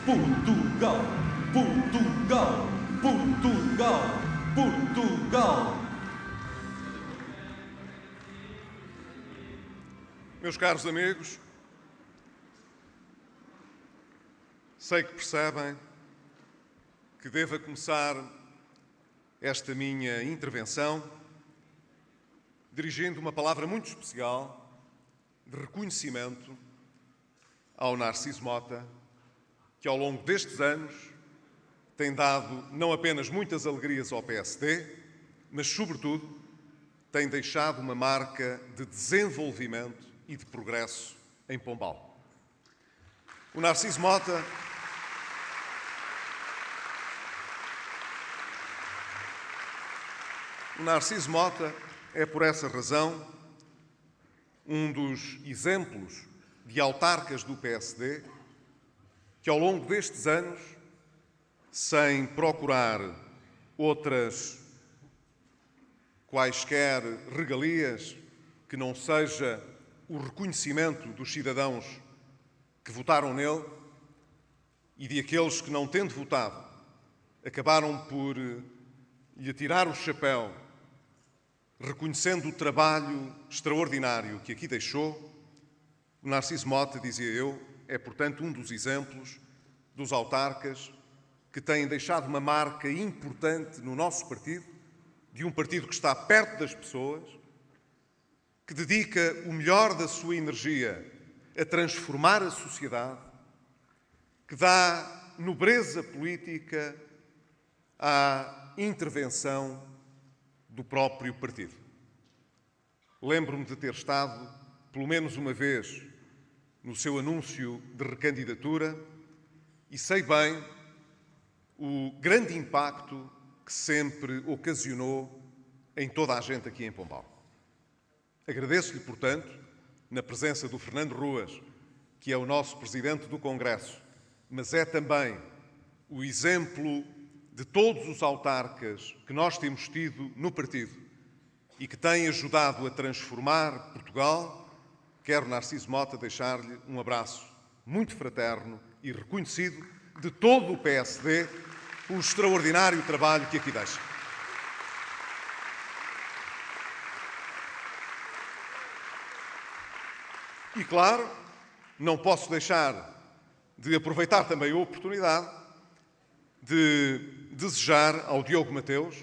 Portugal, Portugal, Portugal, Portugal. Meus caros amigos, sei que percebem que devo começar esta minha intervenção dirigindo uma palavra muito especial de reconhecimento ao Narciso Mota, que ao longo destes anos tem dado não apenas muitas alegrias ao PSD, mas, sobretudo, tem deixado uma marca de desenvolvimento e de progresso em Pombal. O Narciso Mota é, por essa razão, um dos exemplos de autarcas do PSD que, ao longo destes anos, sem procurar outras quaisquer regalias que não seja o reconhecimento dos cidadãos que votaram nele e de aqueles que, não tendo votado, acabaram por lhe tirar o chapéu, reconhecendo o trabalho extraordinário que aqui deixou, o Narciso Mota, dizia eu, é, portanto, um dos exemplos dos autarcas que têm deixado uma marca importante no nosso partido, de um partido que está perto das pessoas, que dedica o melhor da sua energia a transformar a sociedade, que dá nobreza política à intervenção do próprio partido. Lembro-me de ter estado, pelo menos uma vez, no seu anúncio de recandidatura e sei bem o grande impacto que sempre ocasionou em toda a gente aqui em Pombal. Agradeço-lhe, portanto, na presença do Fernando Ruas, que é o nosso Presidente do Congresso, mas é também o exemplo de todos os autarcas que nós temos tido no partido e que têm ajudado a transformar Portugal. Quero, Narciso Mota, deixar-lhe um abraço muito fraterno e reconhecido de todo o PSD pelo extraordinário trabalho que aqui deixa. E, claro, não posso deixar de aproveitar também a oportunidade de desejar ao Diogo Mateus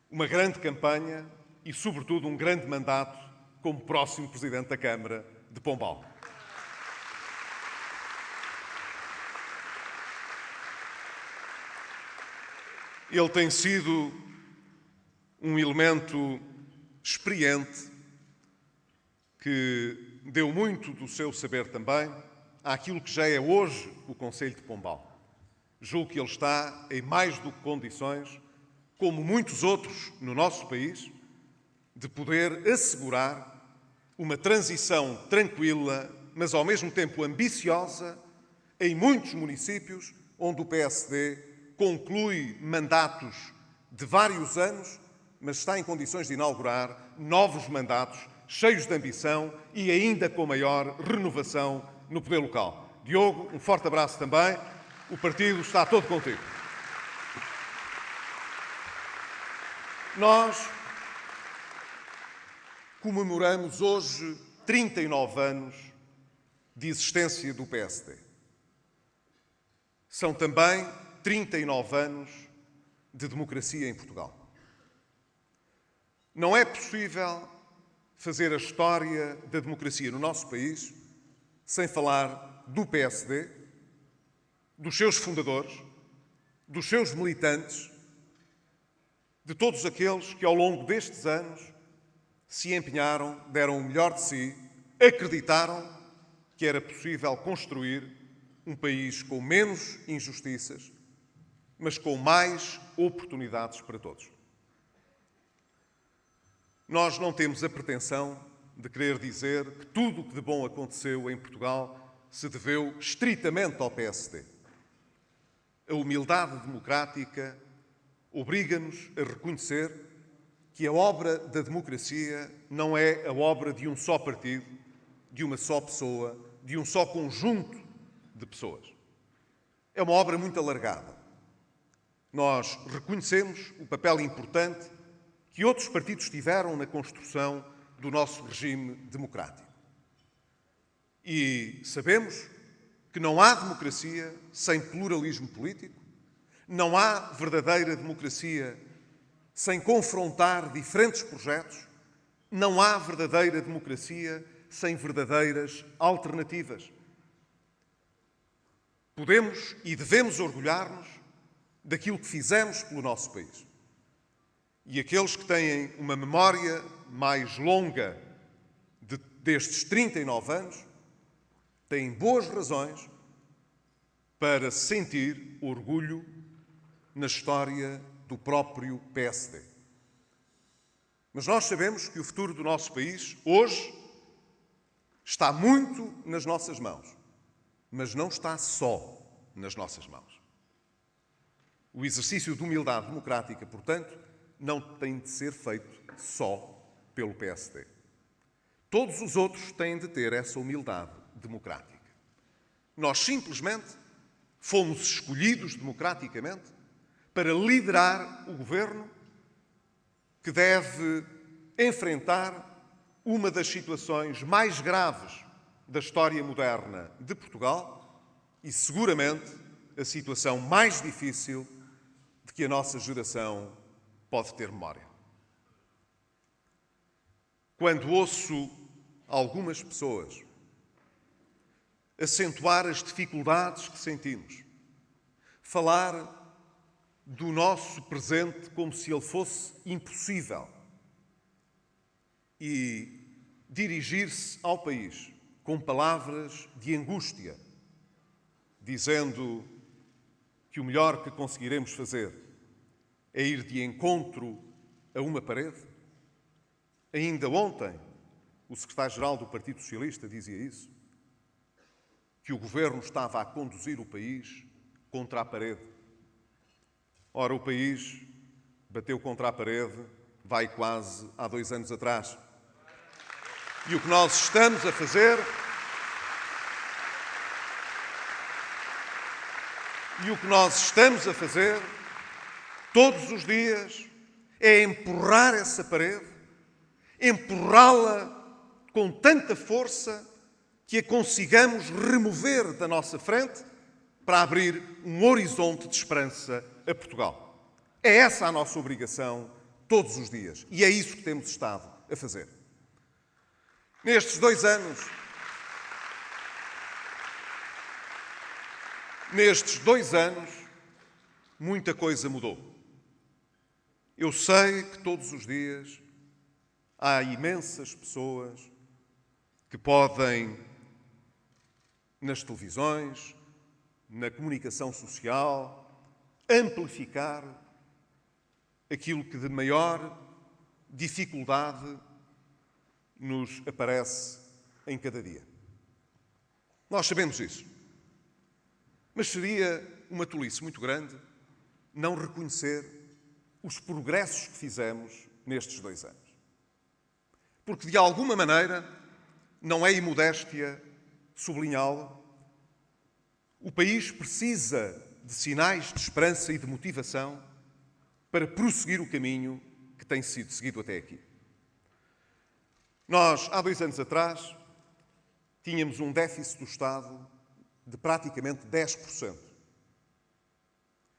uma grande campanha e, sobretudo, um grande mandato como próximo Presidente da Câmara de Pombal. Ele tem sido um elemento experiente que deu muito do seu saber também àquilo que já é hoje o Conselho de Pombal. Julgo que ele está em mais do que condições, como muitos outros no nosso país, de poder assegurar uma transição tranquila, mas ao mesmo tempo ambiciosa, em muitos municípios onde o PSD conclui mandatos de vários anos, mas está em condições de inaugurar novos mandatos cheios de ambição e ainda com maior renovação no poder local. Diogo, um forte abraço também. O partido está todo contigo. Nós comemoramos hoje 39 anos de existência do PSD. São também 39 anos de democracia em Portugal. Não é possível fazer a história da democracia no nosso país sem falar do PSD, dos seus fundadores, dos seus militantes, de todos aqueles que ao longo destes anos se empenharam, deram o melhor de si, acreditaram que era possível construir um país com menos injustiças, mas com mais oportunidades para todos. Nós não temos a pretensão de querer dizer que tudo o que de bom aconteceu em Portugal se deveu estritamente ao PSD. A humildade democrática obriga-nos a reconhecer que a obra da democracia não é a obra de um só partido, de uma só pessoa, de um só conjunto de pessoas. é uma obra muito alargada. Nós reconhecemos o papel importante que outros partidos tiveram na construção do nosso regime democrático. E sabemos que não há democracia sem pluralismo político, não há verdadeira democracia sem confrontar diferentes projetos, não há verdadeira democracia sem verdadeiras alternativas. Podemos e devemos orgulhar-nos daquilo que fizemos pelo nosso país. E aqueles que têm uma memória mais longa destes 39 anos têm boas razões para sentir orgulho na história do próprio PSD. Mas nós sabemos que o futuro do nosso país, hoje, está muito nas nossas mãos, mas não está só nas nossas mãos. O exercício de humildade democrática, portanto, não tem de ser feito só pelo PSD. Todos os outros têm de ter essa humildade democrática. Nós simplesmente fomos escolhidos democraticamente para liderar o governo que deve enfrentar uma das situações mais graves da história moderna de Portugal e, seguramente, a situação mais difícil de que a nossa geração pode ter memória. Quando ouço algumas pessoas acentuar as dificuldades que sentimos, falar do nosso presente como se ele fosse impossível e dirigir-se ao país com palavras de angústia, dizendo que o melhor que conseguiremos fazer é ir de encontro a uma parede. Ainda ontem, o secretário-geral do Partido Socialista dizia isso, que o governo estava a conduzir o país contra a parede. Ora, o país bateu contra a parede, vai quase há 2 anos atrás. E o que nós estamos a fazer... todos os dias, é empurrar essa parede, empurrá-la com tanta força que a consigamos remover da nossa frente para abrir um horizonte de esperança a Portugal. É essa a nossa obrigação todos os dias e é isso que temos estado a fazer. Nestes 2 anos, muita coisa mudou. Eu sei que todos os dias há imensas pessoas que podem, nas televisões, na comunicação social, amplificar aquilo que de maior dificuldade nos aparece em cada dia. Nós sabemos isso. Mas seria uma tolice muito grande não reconhecer os progressos que fizemos nestes 2 anos. Porque, de alguma maneira, não é imodéstia sublinhá-lo, o país precisa de sinais de esperança e de motivação para prosseguir o caminho que tem sido seguido até aqui. Nós, há 2 anos atrás, tínhamos um déficit do Estado de praticamente 10%.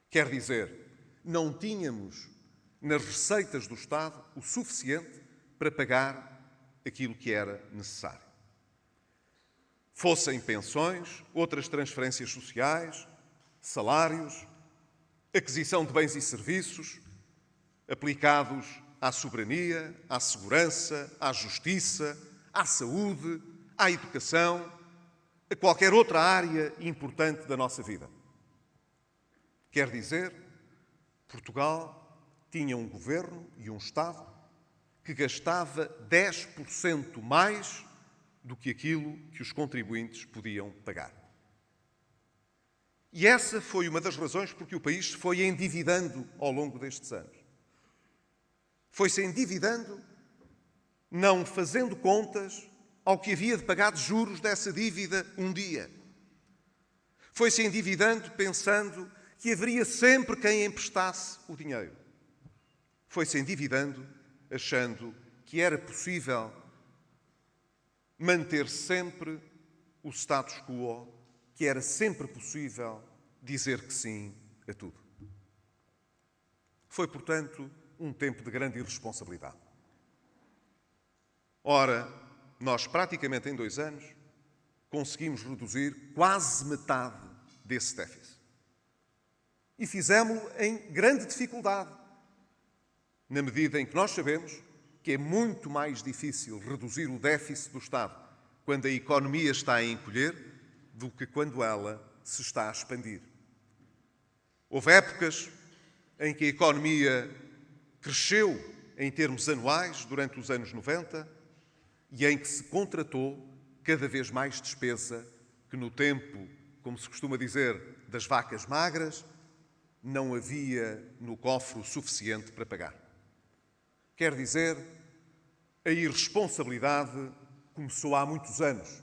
Quer dizer, não tínhamos nas receitas do Estado o suficiente para pagar aquilo que era necessário. Fossem pensões, outras transferências sociais, salários, aquisição de bens e serviços aplicados à soberania, à segurança, à justiça, à saúde, à educação, a qualquer outra área importante da nossa vida. Quer dizer, Portugal tinha um governo e um Estado que gastava 10% mais do que aquilo que os contribuintes podiam pagar. E essa foi uma das razões porque o país se foi endividando ao longo destes anos. Foi-se endividando, não fazendo contas ao que havia de pagar de juros dessa dívida um dia. Foi-se endividando pensando que haveria sempre quem emprestasse o dinheiro. Foi-se endividando achando que era possível manter sempre o status quo, que era sempre possível dizer que sim a tudo. Foi, portanto, um tempo de grande irresponsabilidade. Ora, nós praticamente em 2 anos conseguimos reduzir quase metade desse déficit. E fizemos-lo em grande dificuldade, na medida em que nós sabemos que é muito mais difícil reduzir o déficit do Estado quando a economia está a encolher do que quando ela se está a expandir. Houve épocas em que a economia cresceu em termos anuais durante os anos 90 e em que se contratou cada vez mais despesa que no tempo, como se costuma dizer, das vacas magras, não havia no cofre o suficiente para pagar. Quer dizer, a irresponsabilidade começou há muitos anos.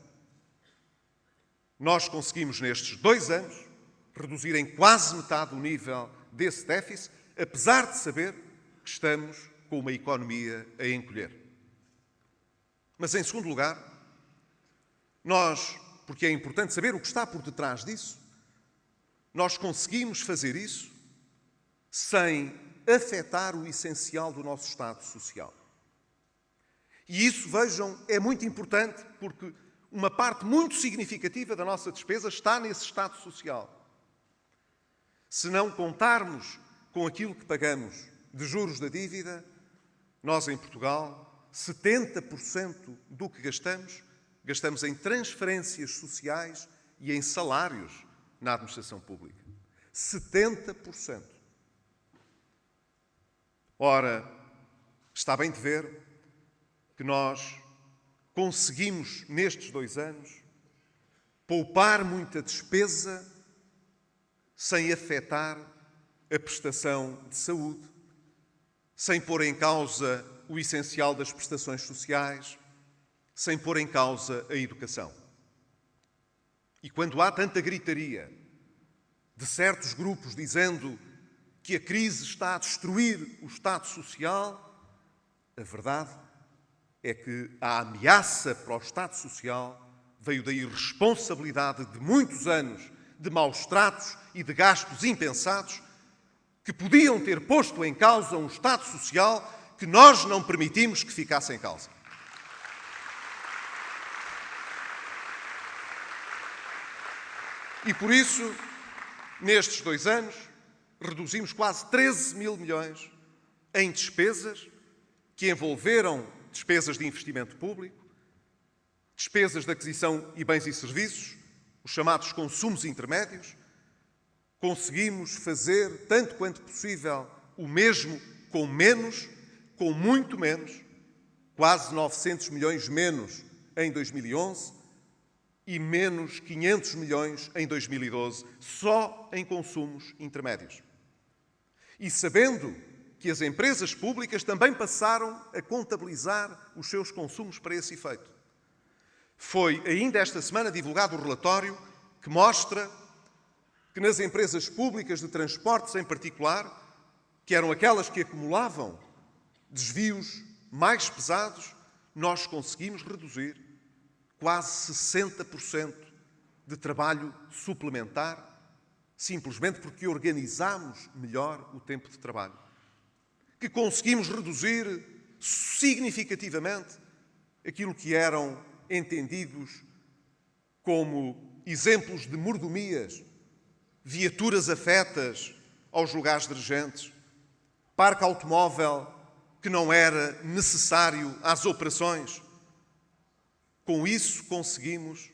Nós conseguimos, nestes 2 anos, reduzir em quase metade o nível desse déficit, apesar de saber que estamos com uma economia a encolher. Mas, em segundo lugar, porque é importante saber o que está por detrás disso, nós conseguimos fazer isso sem afetar o essencial do nosso Estado Social. E isso, vejam, é muito importante porque uma parte muito significativa da nossa despesa está nesse Estado Social. Se não contarmos com aquilo que pagamos de juros da dívida, nós em Portugal, 70% do que gastamos em transferências sociais e em salários na administração pública. 70%. Ora, está bem de ver que nós conseguimos, nestes 2 anos, poupar muita despesa sem afetar a prestação de saúde, sem pôr em causa o essencial das prestações sociais, sem pôr em causa a educação. E quando há tanta gritaria de certos grupos dizendo que a crise está a destruir o Estado Social, a verdade é que a ameaça para o Estado Social veio da irresponsabilidade de muitos anos de maus tratos e de gastos impensados que podiam ter posto em causa um Estado Social que nós não permitimos que ficasse em causa. E por isso, nestes 2 anos, reduzimos quase 13 mil milhões em despesas que envolveram despesas de investimento público, despesas de aquisição e bens e serviços, os chamados consumos intermédios. Conseguimos fazer, tanto quanto possível, o mesmo com menos, com muito menos, quase 900 milhões menos em 2011 e menos 500 milhões em 2012, só em consumos intermédios. E sabendo que as empresas públicas também passaram a contabilizar os seus consumos para esse efeito. Foi ainda esta semana divulgado o relatório que mostra que nas empresas públicas de transportes em particular, que eram aquelas que acumulavam desvios mais pesados, nós conseguimos reduzir quase 60% de trabalho suplementar, simplesmente porque organizámos melhor o tempo de trabalho. Que conseguimos reduzir significativamente aquilo que eram entendidos como exemplos de mordomias, viaturas afetas aos lugares dirigentes, parque automóvel que não era necessário às operações. Com isso conseguimos,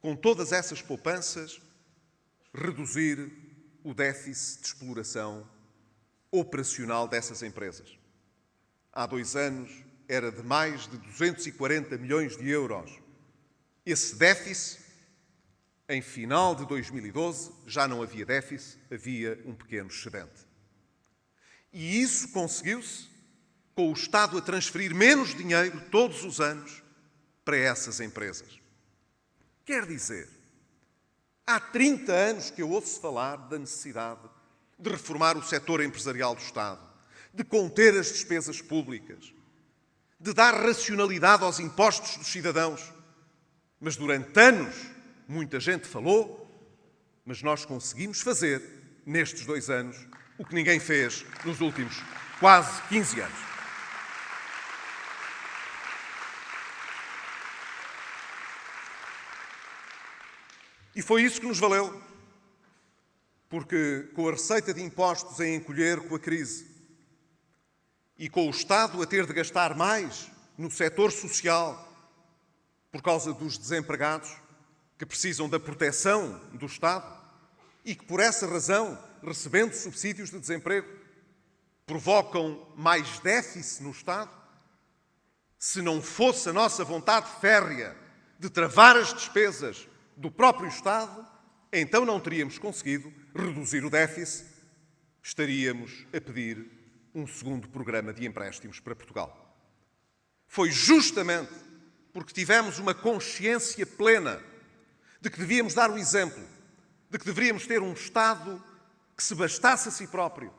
com todas essas poupanças, reduzir o déficit de exploração operacional dessas empresas. Há 2 anos era de mais de 240 milhões de euros. Esse déficit, em final de 2012, já não havia déficit, havia um pequeno excedente. E isso conseguiu-se com o Estado a transferir menos dinheiro todos os anos para essas empresas. Quer dizer Há 30 anos que eu ouço falar da necessidade de reformar o setor empresarial do Estado, de conter as despesas públicas, de dar racionalidade aos impostos dos cidadãos. Mas durante anos muita gente falou, mas nós conseguimos fazer, nestes 2 anos, o que ninguém fez nos últimos quase 15 anos. E foi isso que nos valeu, porque com a receita de impostos a encolher com a crise e com o Estado a ter de gastar mais no setor social por causa dos desempregados que precisam da proteção do Estado e que, por essa razão, recebendo subsídios de desemprego, provocam mais déficit no Estado, se não fosse a nossa vontade férrea de travar as despesas do próprio Estado, então não teríamos conseguido reduzir o déficit, estaríamos a pedir um segundo programa de empréstimos para Portugal. Foi justamente porque tivemos uma consciência plena de que devíamos dar o exemplo, de que deveríamos ter um Estado que se bastasse a si próprio,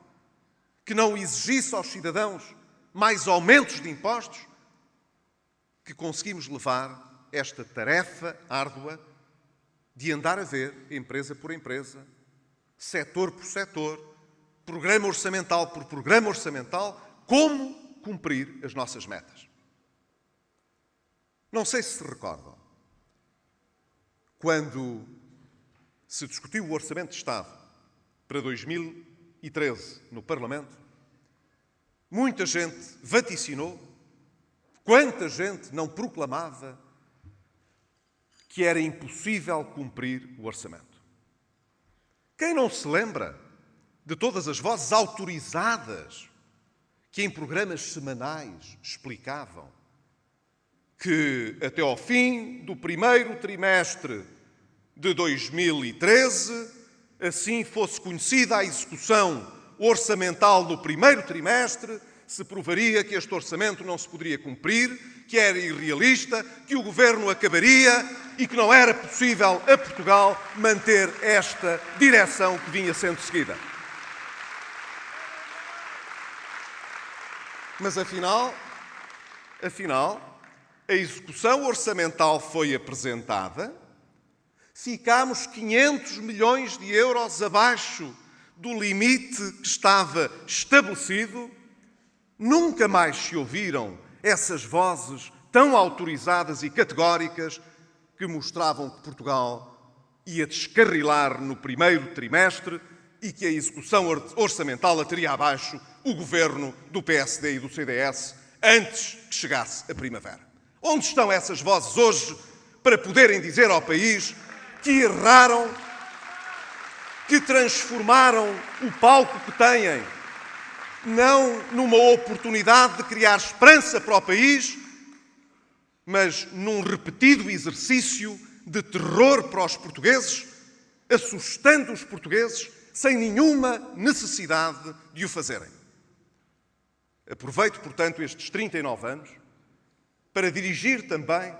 que não exigisse aos cidadãos mais aumentos de impostos, que conseguimos levar esta tarefa árdua de andar a ver, empresa por empresa, setor por setor, programa orçamental por programa orçamental, como cumprir as nossas metas. Não sei se recordam, quando se discutiu o Orçamento de Estado para 2013 no Parlamento, muita gente vaticinou, quanta gente não proclamava que era impossível cumprir o orçamento. Quem não se lembra de todas as vozes autorizadas que em programas semanais explicavam que até ao fim do primeiro trimestre de 2013, assim fosse conhecida a execução orçamental do primeiro trimestre, se provaria que este orçamento não se poderia cumprir, que era irrealista, que o Governo acabaria e que não era possível a Portugal manter esta direção que vinha sendo seguida. Mas afinal, a execução orçamental foi apresentada, ficámos 500 milhões de euros abaixo do limite que estava estabelecido. Nunca mais se ouviram essas vozes tão autorizadas e categóricas que mostravam que Portugal ia descarrilar no primeiro trimestre e que a execução orçamental a teria abaixo o governo do PSD e do CDS antes que chegasse a primavera. Onde estão essas vozes hoje para poderem dizer ao país que erraram, que transformaram o palco que têm não numa oportunidade de criar esperança para o país, mas num repetido exercício de terror para os portugueses, assustando os portugueses sem nenhuma necessidade de o fazerem. Aproveito, portanto, estes 39 anos para dirigir também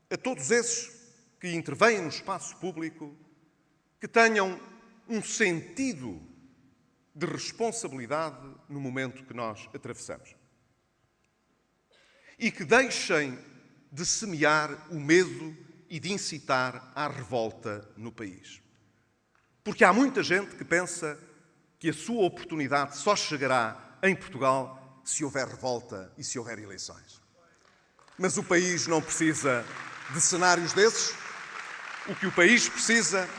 a todos esses que intervêm no espaço público que tenham um sentido de responsabilidade no momento que nós atravessamos. E que deixem de semear o medo e de incitar à revolta no país. Porque há muita gente que pensa que a sua oportunidade só chegará em Portugal se houver revolta e se houver eleições. Mas o país não precisa de cenários desses. O que o país precisa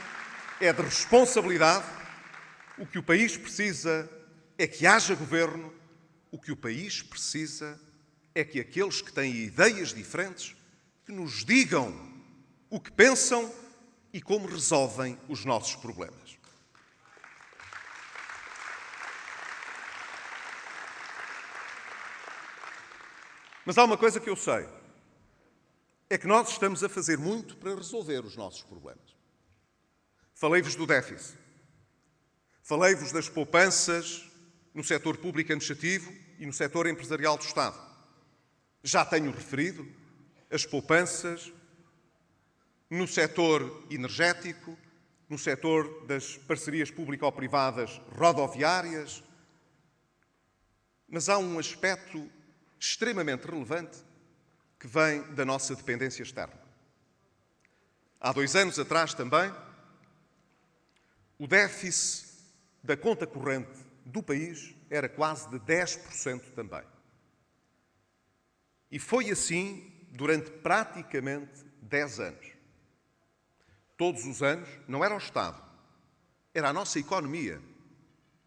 é de responsabilidade. O que o país precisa é que haja governo. O que o país precisa é que aqueles que têm ideias diferentes que nos digam o que pensam e como resolvem os nossos problemas. Mas há uma coisa que eu sei, é que nós estamos a fazer muito para resolver os nossos problemas. Falei-vos do déficit, falei-vos das poupanças no setor público administrativo e no setor empresarial do Estado. Já tenho referido as poupanças no setor energético no setor das parcerias público-privadas rodoviárias. Mas há um aspecto extremamente relevante que vem da nossa dependência externa. Há 2 anos atrás também, o déficit da conta corrente do país era quase de 10% também. E foi assim durante praticamente 10 anos. Todos os anos, não era o Estado, era a nossa economia,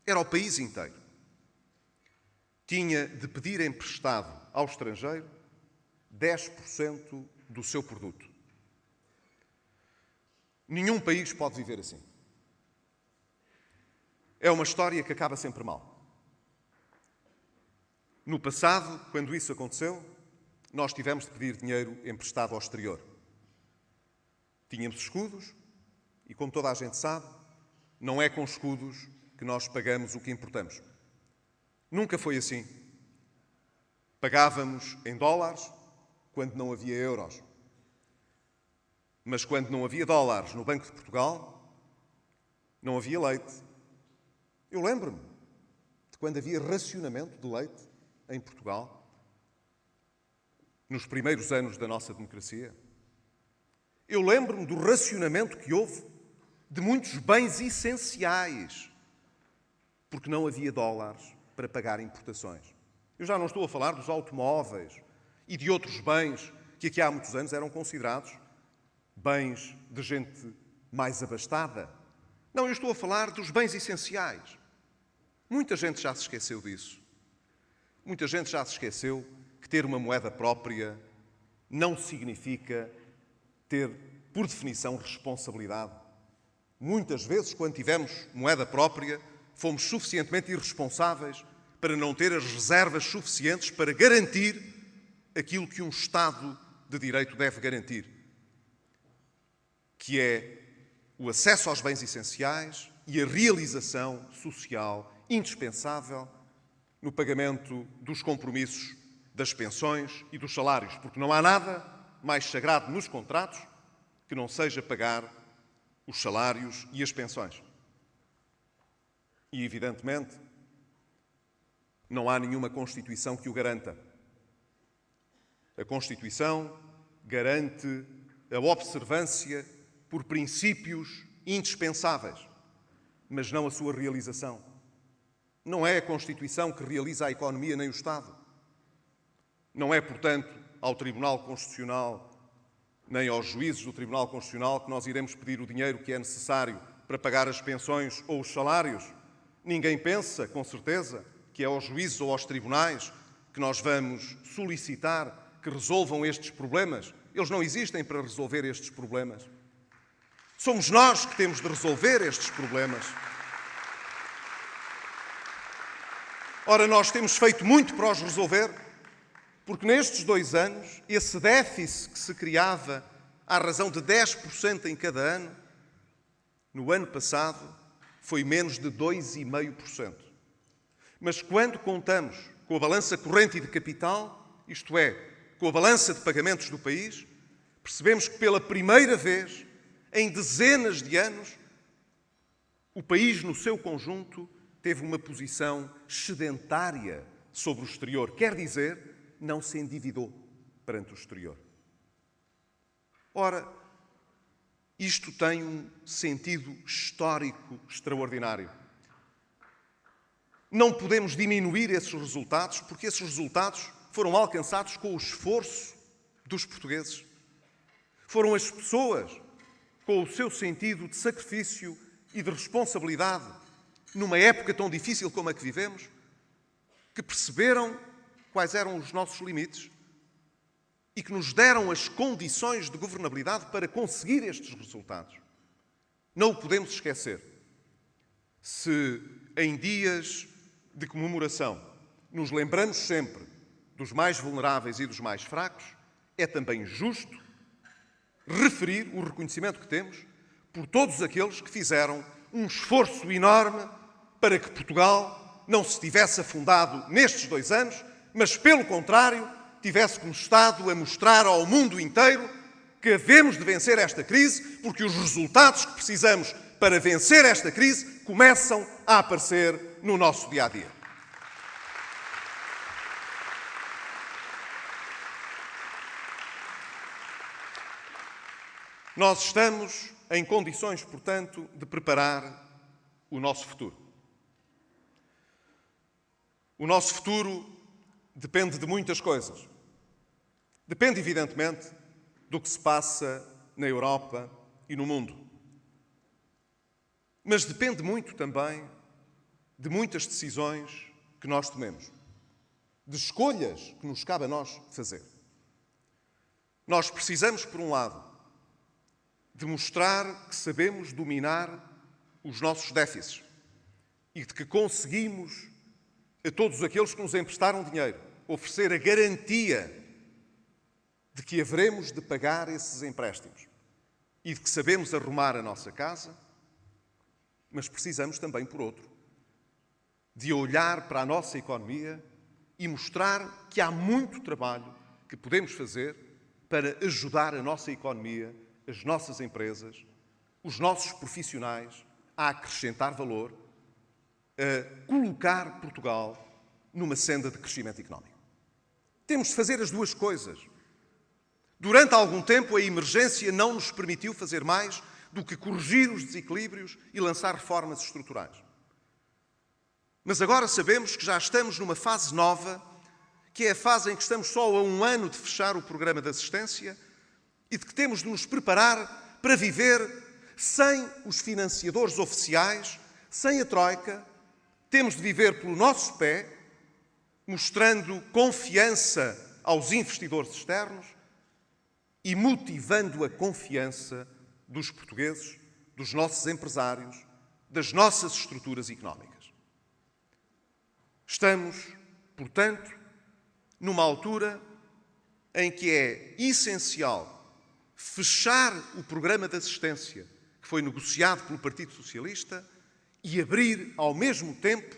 era o país inteiro. Tinha de pedir emprestado ao estrangeiro 10% do seu produto. Nenhum país pode viver assim. É uma história que acaba sempre mal. No passado, quando isso aconteceu, nós tivemos de pedir dinheiro emprestado ao exterior. Tínhamos escudos e, como toda a gente sabe, não é com escudos que nós pagamos o que importamos. Nunca foi assim. Pagávamos em dólares quando não havia euros. Mas quando não havia dólares no Banco de Portugal, não havia leite. Eu lembro-me de quando havia racionamento de leite em Portugal, nos primeiros anos da nossa democracia. Eu lembro-me do racionamento que houve de muitos bens essenciais, porque não havia dólares para pagar importações. Eu já não estou a falar dos automóveis e de outros bens que aqui há muitos anos eram considerados bens de gente mais abastada. Não, eu estou a falar dos bens essenciais. Muita gente já se esqueceu disso. Muita gente já se esqueceu que ter uma moeda própria não significa ter, por definição, responsabilidade. Muitas vezes, quando tivemos moeda própria, fomos suficientemente irresponsáveis para não ter as reservas suficientes para garantir aquilo que um Estado de Direito deve garantir, que é o acesso aos bens essenciais e a realização social indispensável no pagamento dos compromissos das pensões e dos salários, porque não há nada mais sagrado nos contratos que não seja pagar os salários e as pensões. E, evidentemente, não há nenhuma Constituição que o garanta. A Constituição garante a observância por princípios indispensáveis, mas não a sua realização. Não é a Constituição que realiza a economia nem o Estado. Não é, portanto, ao Tribunal Constitucional nem aos juízes do Tribunal Constitucional que nós iremos pedir o dinheiro que é necessário para pagar as pensões ou os salários. Ninguém pensa, com certeza, que é aos juízes ou aos tribunais que nós vamos solicitar que resolvam estes problemas. Eles não existem para resolver estes problemas. Somos nós que temos de resolver estes problemas. Ora, nós temos feito muito para os resolver, porque nestes 2 anos, esse déficit que se criava à razão de 10% em cada ano, no ano passado, foi menos de 2,5%. Mas quando contamos com a balança corrente e de capital, isto é, com a balança de pagamentos do país, percebemos que pela primeira vez, em dezenas de anos, o país no seu conjunto teve uma posição excedentária sobre o exterior. Quer dizer, não se endividou perante o exterior. Ora, isto tem um sentido histórico extraordinário. Não podemos diminuir esses resultados, porque esses resultados foram alcançados com o esforço dos portugueses. Foram as pessoas, com o seu sentido de sacrifício e de responsabilidade, numa época tão difícil como a que vivemos, que perceberam quais eram os nossos limites e que nos deram as condições de governabilidade para conseguir estes resultados. Não o podemos esquecer. Se em dias de comemoração nos lembramos sempre dos mais vulneráveis e dos mais fracos, é também justo referir o reconhecimento que temos por todos aqueles que fizeram um esforço enorme para que Portugal não se tivesse afundado nestes 2 anos, mas, pelo contrário, tivesse como Estado a mostrar ao mundo inteiro que havemos de vencer esta crise, porque os resultados que precisamos para vencer esta crise começam a aparecer no nosso dia-a-dia. Nós estamos em condições, portanto, de preparar o nosso futuro. O nosso futuro depende de muitas coisas. Depende, evidentemente, do que se passa na Europa e no mundo. Mas depende muito também de muitas decisões que nós tomemos, de escolhas que nos cabe a nós fazer. Nós precisamos, por um lado, de mostrar que sabemos dominar os nossos déficits e de que conseguimos, a todos aqueles que nos emprestaram dinheiro, oferecer a garantia de que haveremos de pagar esses empréstimos e de que sabemos arrumar a nossa casa, mas precisamos também, por outro, de olhar para a nossa economia e mostrar que há muito trabalho que podemos fazer para ajudar a nossa economia, as nossas empresas, os nossos profissionais a acrescentar valor, a colocar Portugal numa senda de crescimento económico. Temos de fazer as duas coisas. Durante algum tempo, a emergência não nos permitiu fazer mais do que corrigir os desequilíbrios e lançar reformas estruturais. Mas agora sabemos que já estamos numa fase nova, que é a fase em que estamos só a 1 ano de fechar o programa de assistência e de que temos de nos preparar para viver sem os financiadores oficiais, sem a Troika. Temos de viver pelo nosso pé, mostrando confiança aos investidores externos e motivando a confiança dos portugueses, dos nossos empresários, das nossas estruturas económicas. Estamos, portanto, numa altura em que é essencial fechar o programa de assistência que foi negociado pelo Partido Socialista e abrir, ao mesmo tempo,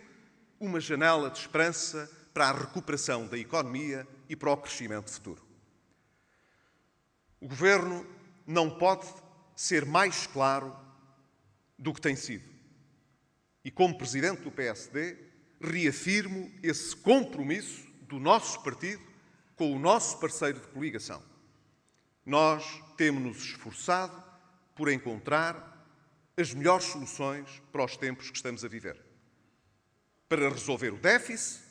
uma janela de esperança para a recuperação da economia e para o crescimento futuro. O Governo não pode ser mais claro do que tem sido. E, como Presidente do PSD, reafirmo esse compromisso do nosso partido com o nosso parceiro de coligação. Nós temos-nos esforçado por encontrar as melhores soluções para os tempos que estamos a viver, para resolver o déficit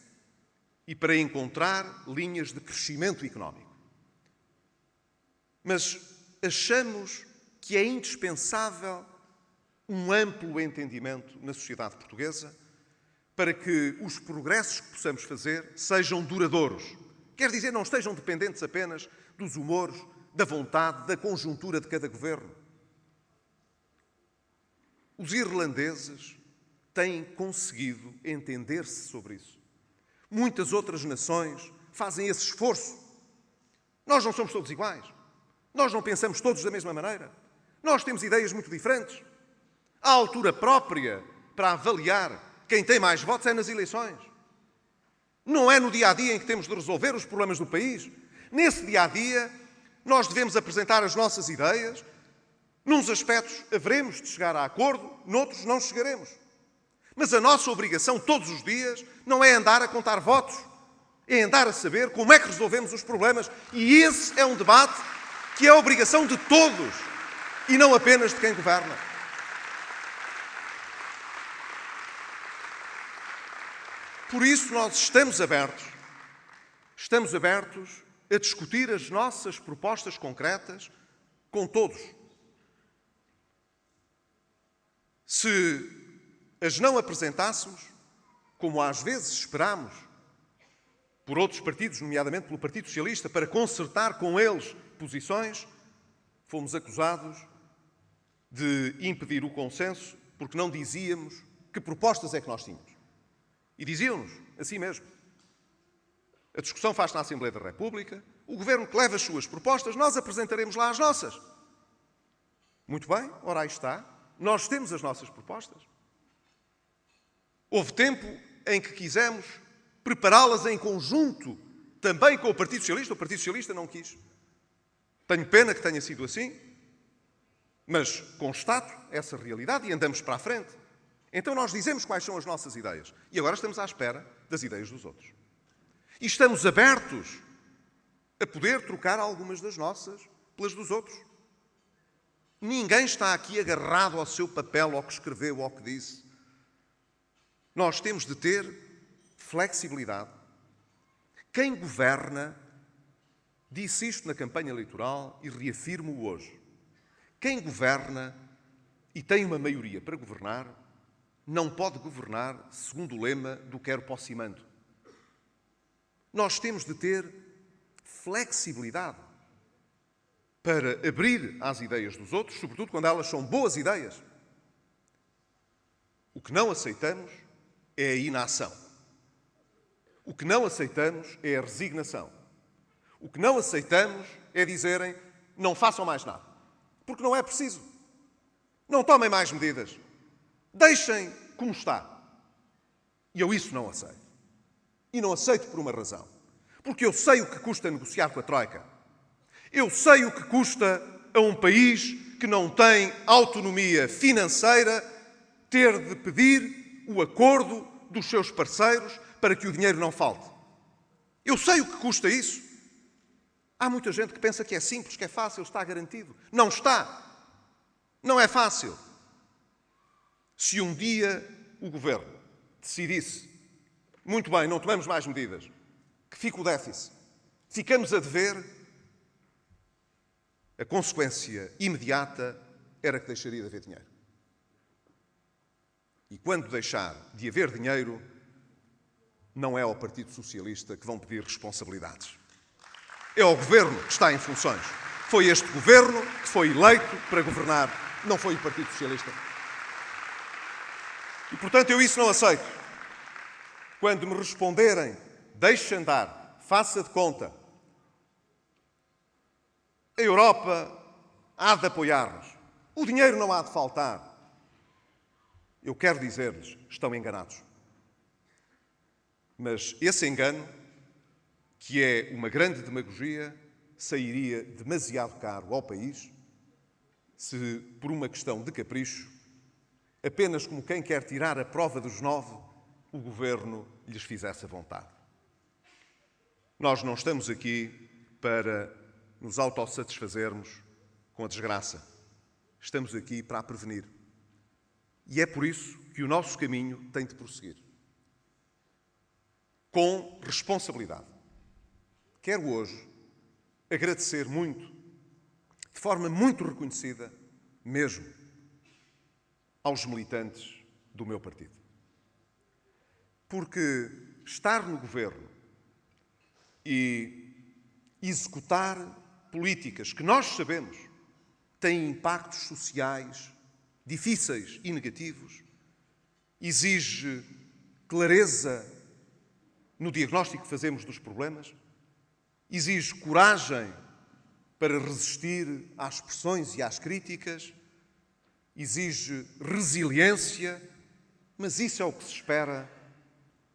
e para encontrar linhas de crescimento económico. Mas achamos que é indispensável um amplo entendimento na sociedade portuguesa para que os progressos que possamos fazer sejam duradouros. Quer dizer, não estejam dependentes apenas dos humores, da vontade, da conjuntura de cada governo. Os irlandeses têm conseguido entender-se sobre isso. Muitas outras nações fazem esse esforço. Nós não somos todos iguais. Nós não pensamos todos da mesma maneira. Nós temos ideias muito diferentes. A altura própria para avaliar quem tem mais votos é nas eleições. Não é no dia-a-dia em que temos de resolver os problemas do país. Nesse dia-a-dia, nós devemos apresentar as nossas ideias. Nuns aspectos haveremos de chegar a acordo, noutros não chegaremos. Mas a nossa obrigação todos os dias não é andar a contar votos, é andar a saber como é que resolvemos os problemas. E esse é um debate que é a obrigação de todos e não apenas de quem governa. Por isso nós estamos abertos a discutir as nossas propostas concretas com todos. Se as não apresentássemos, como às vezes esperámos, por outros partidos, nomeadamente pelo Partido Socialista, para concertar com eles posições, fomos acusados de impedir o consenso porque não dizíamos que propostas é que nós tínhamos. E diziam-nos assim mesmo. A discussão faz-se na Assembleia da República, o Governo que leva as suas propostas, nós apresentaremos lá as nossas. Muito bem, ora aí está. Nós temos as nossas propostas. Houve tempo em que quisemos prepará-las em conjunto, também com o Partido Socialista. O Partido Socialista não quis. Tenho pena que tenha sido assim, Mas constato essa realidade e andamos para a frente. Então nós dizemos quais são as nossas ideias. E agora estamos à espera das ideias dos outros. E estamos abertos a poder trocar algumas das nossas pelas dos outros. Ninguém está aqui agarrado ao seu papel, ao que escreveu, ao que disse. Nós temos de ter flexibilidade. Quem governa, disse isto na campanha eleitoral e reafirmo hoje. Quem governa e tem uma maioria para governar, não pode governar segundo o lema do quero posse e mando. Nós temos de ter flexibilidade para abrir às ideias dos outros, sobretudo quando elas são boas ideias. O que não aceitamos é a inação. O que não aceitamos é a resignação. O que não aceitamos é dizerem não façam mais nada. Porque não é preciso. Não tomem mais medidas. Deixem como está. E eu isso não aceito. E não aceito por uma razão. Porque eu sei o que custa negociar com a Troika. Eu sei o que custa a um país que não tem autonomia financeira ter de pedir o acordo dos seus parceiros para que o dinheiro não falte. Eu sei o que custa isso. Há muita gente que pensa que é simples, que é fácil, está garantido. Não está. Não é fácil. Se um dia o Governo decidisse, muito bem, não tomamos mais medidas, que fica o déficit, ficamos a dever, a consequência imediata era que deixaria de haver dinheiro. E quando deixar de haver dinheiro, não é ao Partido Socialista que vão pedir responsabilidades. É ao Governo que está em funções. Foi este Governo que foi eleito para governar, não foi o Partido Socialista. E, portanto, eu isso não aceito. Quando me responderem, deixe andar, faça de conta, a Europa há de apoiar-nos, o dinheiro não há de faltar, eu quero dizer-lhes, estão enganados. Mas esse engano, que é uma grande demagogia, sairia demasiado caro ao país se, por uma questão de capricho, apenas como quem quer tirar a prova dos 9, o Governo lhes fizesse a vontade. Nós não estamos aqui para nos autossatisfazermos com a desgraça. Estamos aqui para a prevenir. E é por isso que o nosso caminho tem de prosseguir. Com responsabilidade. Quero hoje agradecer muito, de forma muito reconhecida, mesmo, aos militantes do meu partido. Porque estar no Governo e executar políticas que nós sabemos têm impactos sociais difíceis e negativos, exige clareza no diagnóstico que fazemos dos problemas, exige coragem para resistir às pressões e às críticas, exige resiliência, mas isso é o que se espera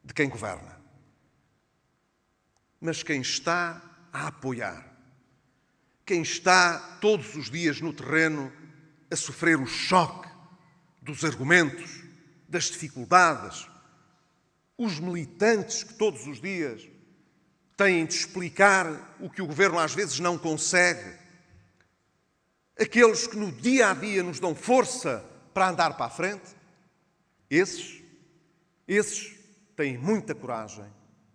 de quem governa. Mas quem está a apoiar, quem está todos os dias no terreno a sofrer o choque dos argumentos, das dificuldades, os militantes que todos os dias têm de explicar o que o Governo às vezes não consegue, aqueles que no dia-a-dia nos dão força para andar para a frente, esses têm muita coragem,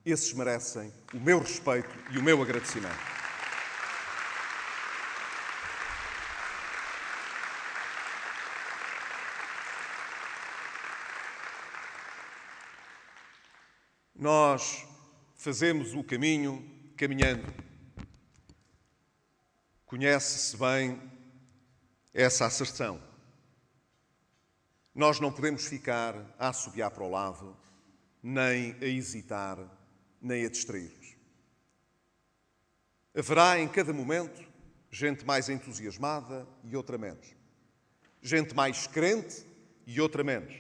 esses merecem o meu respeito e o meu agradecimento. Nós fazemos o caminho caminhando. Conhece-se bem essa asserção. Nós não podemos ficar a assobiar para o lado, nem a hesitar, nem a distrair-nos. Haverá em cada momento gente mais entusiasmada e outra menos. Gente mais crente e outra menos.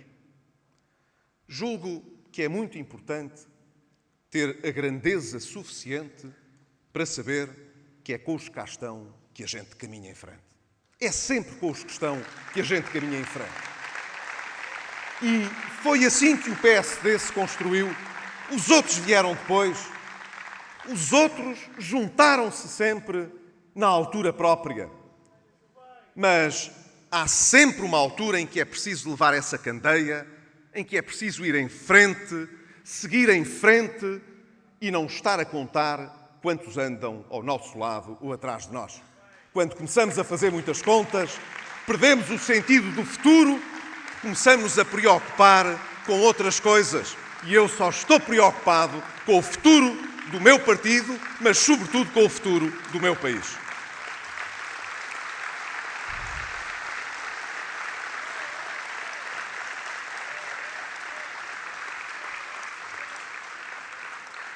Julgo que é muito importante ter a grandeza suficiente para saber que é com os que cá estão que a gente caminha em frente. É sempre com os que estão que a gente caminha em frente. E foi assim que o PSD se construiu. Os outros vieram depois. Os outros juntaram-se sempre na altura própria. Mas há sempre uma altura em que é preciso levar essa candeia, em que é preciso ir em frente, seguir em frente e não estar a contar quantos andam ao nosso lado ou atrás de nós. Quando começamos a fazer muitas contas, perdemos o sentido do futuro, começamos a preocupar com outras coisas. E eu só estou preocupado com o futuro do meu partido, mas sobretudo com o futuro do meu país.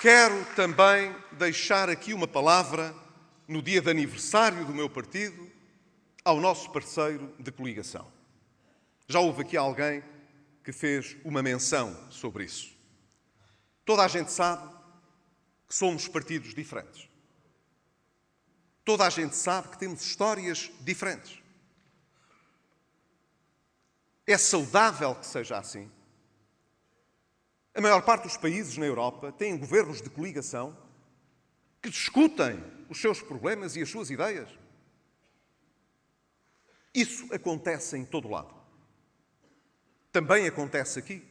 Quero também deixar aqui uma palavra, no dia de aniversário do meu partido, ao nosso parceiro de coligação. Já houve aqui alguém que fez uma menção sobre isso. Toda a gente sabe que somos partidos diferentes. Toda a gente sabe que temos histórias diferentes. É saudável que seja assim. A maior parte dos países na Europa têm governos de coligação que discutem os seus problemas e as suas ideias. Isso acontece em todo lado. Também acontece aqui.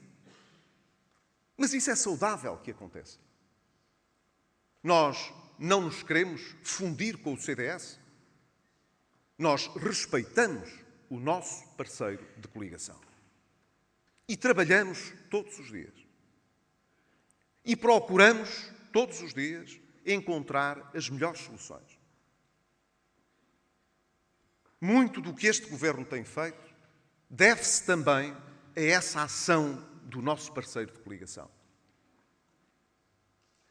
Mas isso é saudável que aconteça. Nós não nos queremos fundir com o CDS. Nós respeitamos o nosso parceiro de coligação. E trabalhamos todos os dias. E procuramos todos os dias encontrar as melhores soluções. Muito do que este governo tem feito deve-se também a essa ação do nosso parceiro de coligação.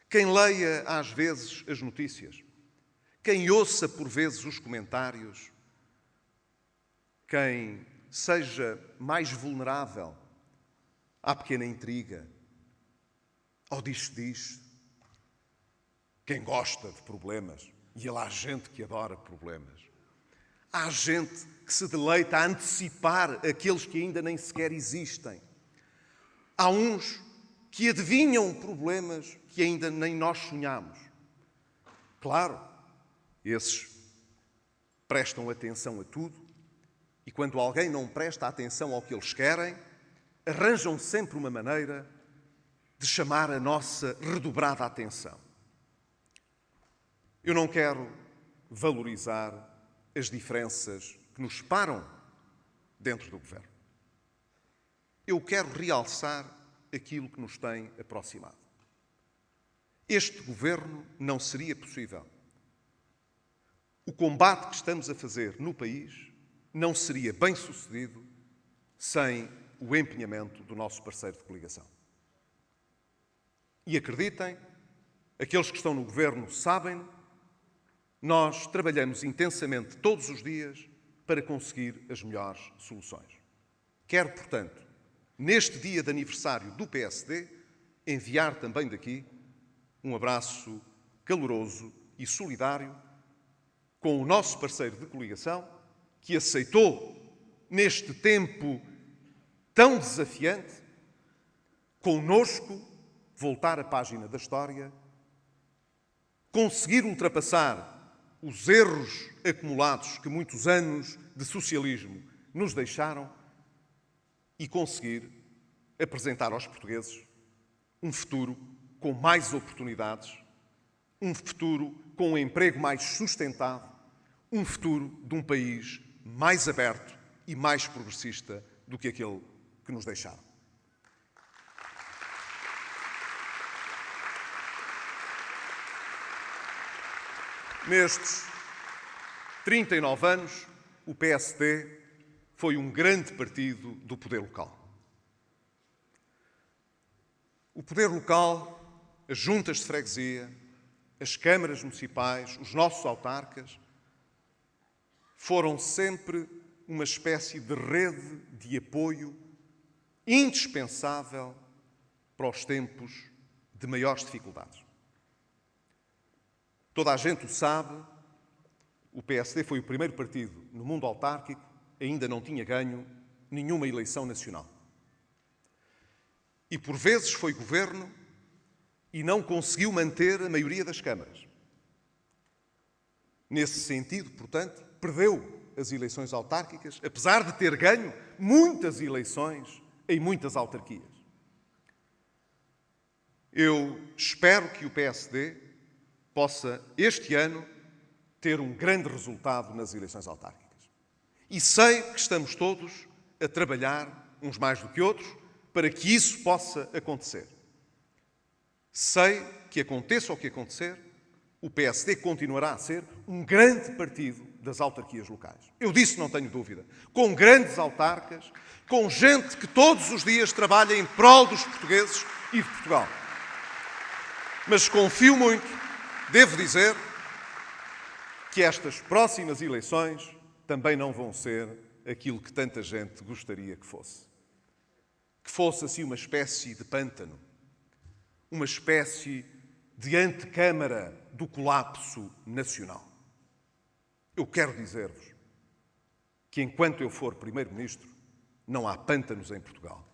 Quem leia às vezes as notícias, quem ouça por vezes os comentários, quem seja mais vulnerável à pequena intriga, ao diz-diz, quem gosta de problemas, e lá há gente que adora problemas, há gente que se deleita a antecipar aqueles que ainda nem sequer existem. Há uns que adivinham problemas que ainda nem nós sonhamos. Claro, esses prestam atenção a tudo e quando alguém não presta atenção ao que eles querem, arranjam sempre uma maneira de chamar a nossa redobrada atenção. Eu não quero valorizar as diferenças que nos separam dentro do governo. Eu quero realçar aquilo que nos tem aproximado. Este governo não seria possível. O combate que estamos a fazer no país não seria bem-sucedido sem o empenhamento do nosso parceiro de coligação. E acreditem, aqueles que estão no governo sabem, nós trabalhamos intensamente todos os dias para conseguir as melhores soluções. Quero, portanto, neste dia de aniversário do PSD, enviar também daqui um abraço caloroso e solidário com o nosso parceiro de coligação, que aceitou, neste tempo tão desafiante, connosco, voltar a página da história, conseguir ultrapassar os erros acumulados que muitos anos de socialismo nos deixaram e conseguir apresentar aos portugueses um futuro com mais oportunidades, um futuro com um emprego mais sustentado, um futuro de um país mais aberto e mais progressista do que aquele que nos deixaram. Nestes 39 anos, o PSD foi um grande partido do poder local. O poder local, as juntas de freguesia, as câmaras municipais, os nossos autarcas, foram sempre uma espécie de rede de apoio indispensável para os tempos de maiores dificuldades. Toda a gente o sabe, o PSD foi o primeiro partido no mundo autárquico que ainda não tinha ganho nenhuma eleição nacional. E por vezes foi governo e não conseguiu manter a maioria das câmaras. Nesse sentido, portanto, perdeu as eleições autárquicas, apesar de ter ganho muitas eleições em muitas autarquias. Eu espero que o PSD possa, este ano, ter um grande resultado nas eleições autárquicas. E sei que estamos todos a trabalhar, uns mais do que outros, para que isso possa acontecer. Sei que aconteça o que acontecer, o PSD continuará a ser um grande partido das autarquias locais. Eu disso não tenho dúvida. Com grandes autarcas, com gente que todos os dias trabalha em prol dos portugueses e de Portugal. Mas confio muito, devo dizer, que estas próximas eleições também não vão ser aquilo que tanta gente gostaria que fosse. Que fosse assim uma espécie de pântano, uma espécie de antecâmara do colapso nacional. Eu quero dizer-vos que enquanto eu for Primeiro-Ministro, não há pântanos em Portugal.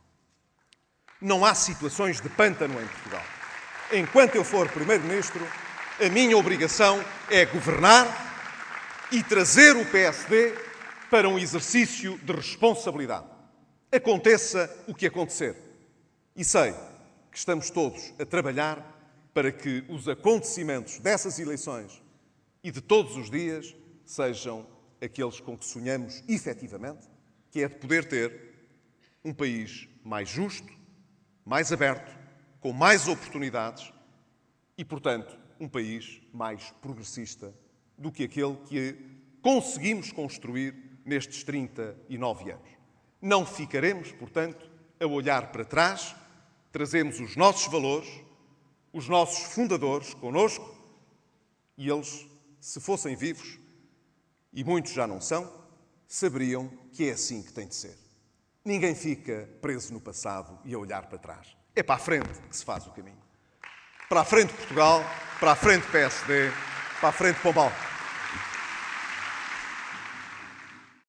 Não há situações de pântano em Portugal. Enquanto eu for Primeiro-Ministro, a minha obrigação é governar e trazer o PSD para um exercício de responsabilidade. Aconteça o que acontecer. E sei que estamos todos a trabalhar para que os acontecimentos dessas eleições e de todos os dias sejam aqueles com que sonhamos efetivamente, que é de poder ter um país mais justo, mais aberto, com mais oportunidades e, portanto, um país mais progressista do que aquele que conseguimos construir nestes 39 anos. Não ficaremos, portanto, a olhar para trás, trazemos os nossos valores, os nossos fundadores connosco e eles, se fossem vivos, e muitos já não são, saberiam que é assim que tem de ser. Ninguém fica preso no passado e a olhar para trás. É para a frente que se faz o caminho. Para a frente Portugal, para a frente PSD, para a frente Pombal.